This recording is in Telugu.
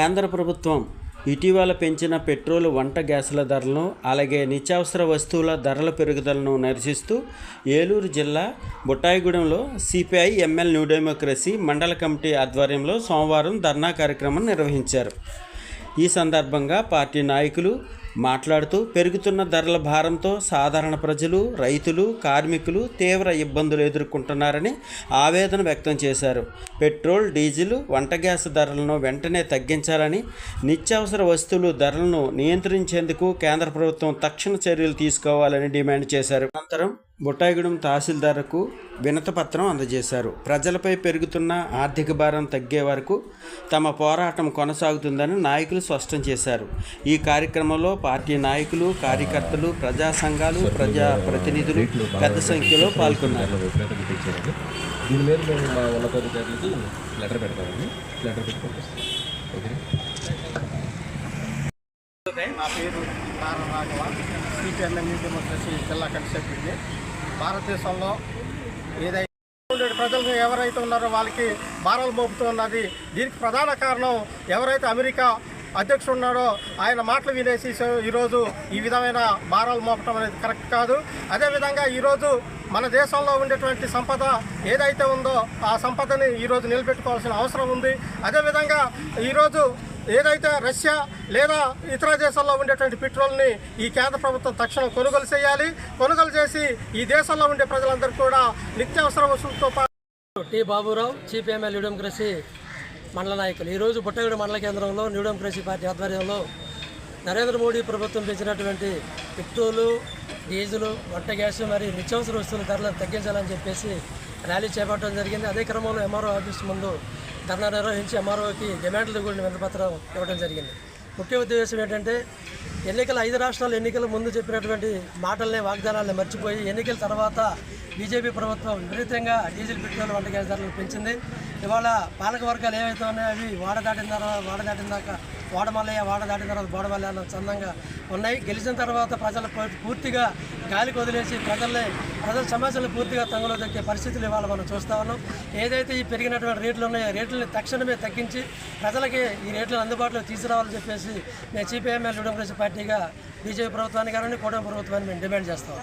కేంద్ర ప్రభుత్వం ఇటీవల పెంచిన పెట్రోల్, వంట గ్యాసుల ధరలను, అలాగే నిత్యావసర వస్తువుల ధరల పెరుగుదలను నిరసిస్తూ ఏలూరు జిల్లా బుట్టాయిగూడెంలో సిపిఐ ఎంఎల్ న్యూ డెమోక్రసీ మండల కమిటీ ఆధ్వర్యంలో సోమవారం ధర్నా కార్యక్రమం నిర్వహించారు. ఈ సందర్భంగా పార్టీ నాయకులు మాట్లాడుతూ పెరుగుతున్న ధరల భారంతో సాధారణ ప్రజలు, రైతులు, కార్మికులు తీవ్ర ఇబ్బందులు ఎదుర్కొంటున్నారని ఆవేదన వ్యక్తం చేశారు. పెట్రోల్, డీజిల్, వంట గ్యాస్ ధరలను వెంటనే తగ్గించాలని, నిత్యావసర వస్తువుల ధరలను నియంత్రించేందుకు కేంద్ర ప్రభుత్వం తక్షణ చర్యలు తీసుకోవాలని డిమాండ్ చేశారు. అనంతరం బుట్టాయిగూడెం తహసీల్దార్కు వినతిపత్రం అందజేశారు. ప్రజలపై పెరుగుతున్న ఆర్థిక భారం తగ్గే వరకు తమ పోరాటం కొనసాగుతుందని నాయకులు స్పష్టం చేశారు. ఈ కార్యక్రమంలో పార్టీ నాయకులు, కార్యకర్తలు, ప్రజా సంఘాలు, ప్రజా ప్రతినిధులు పెద్ద సంఖ్యలో పాల్గొన్నారు. దీని మీద మేము మా ఉన్నతాధికారులకి లెటర్ పెడతామండి. లెటర్ పెట్టుకుంటాం. నా పేరు Nara Raghava, CPM new democracy జిల్లా కమిటీ. భారతదేశంలో ఏదైతే ప్రజలు ఎవరైతే ఉన్నారో వాళ్ళకి భారాలు మోపుతూ ఉన్నది. దీనికి ప్రధాన కారణం ఎవరైతే అమెరికా అధ్యక్షుడు ఉన్నాడో ఆయన మాటలు వినేసి ఈరోజు ఈ విధమైన భారాలు మోపటం అనేది కరెక్ట్ కాదు. అదేవిధంగా ఈరోజు మన దేశంలో ఉండేటువంటి సంపద ఏదైతే ఉందో ఆ సంపదని ఈరోజు నిలబెట్టుకోవాల్సిన అవసరం ఉంది. అదేవిధంగా ఈరోజు ఏదైతే రష్యా లేదా ఇతర దేశాల్లో ఉండేటువంటి పెట్రోల్ని ఈ కేంద్ర ప్రభుత్వం తక్షణం కొనుగోలు చేయాలి. కొనుగోలు చేసి ఈ దేశంలో ఉండే ప్రజలందరూ కూడా నిత్యావసర వస్తువులతో పాటు. T Baburao, CPM new democracy మండల నాయకులు. ఈరోజు బుట్టాయిగూడెం మండల కేంద్రంలో న్యూ డెమోక్రసీ పార్టీ ఆధ్వర్యంలో నరేంద్ర మోడీ ప్రభుత్వం పెంచినటువంటి పెట్రోలు, డీజిల్, వంట గ్యాస్ మరియు నిత్యావసర వస్తువుల ధరలను తగ్గించాలని చెప్పేసి ర్యాలీ చేపట్టడం జరిగింది. అదే క్రమంలో ఎంఆర్ఓ ఆఫీస్ ముందు ధర్నా నిర్వహించి ఎంఆర్ఓకి డిమాండ్లు కూడిన వినతిపత్రం ఇవ్వడం జరిగింది. ముఖ్య ఉద్దేశం ఏంటంటే ఎన్నికల 5 రాష్ట్రాల ఎన్నికల ముందు చెప్పినటువంటి మాటలనే, వాగ్దానాలను మర్చిపోయి ఎన్నికల తర్వాత బీజేపీ ప్రభుత్వం విపరీతంగా డీజిల్, పెట్రోల్, వంట గ్యాస్ ధరలు పెంచింది. ఇవాళ పాలక వర్గాలు ఏవైతే ఉన్నాయో అవి వాడ దాటిన దాకా వాడమల్లయ్య, వాడ దాటిన తర్వాత బోడమల్లయ్య అన్న చందంగా ఉన్నాయి. గెలిచిన తర్వాత ప్రజలు పూర్తిగా గాలికి వదిలేసి ప్రజల సమస్యలు పూర్తిగా తంగలో దక్కే పరిస్థితులు ఇవాళ మనం చూస్తూ ఉన్నాం. ఏదైతే ఈ పెరిగినటువంటి రేట్లు ఉన్నాయో రేట్లని తక్షణమే తగ్గించి ప్రజలకి ఈ రేట్లను అందుబాటులో తీసుకురావాలని చెప్పేసి నేను సిపిఐఎం న్యూ డెమోక్రసీ పార్టీగా బీజేపీ ప్రభుత్వాన్ని కానీ కూటమి ప్రభుత్వాన్ని మేము డిమాండ్ చేస్తాం.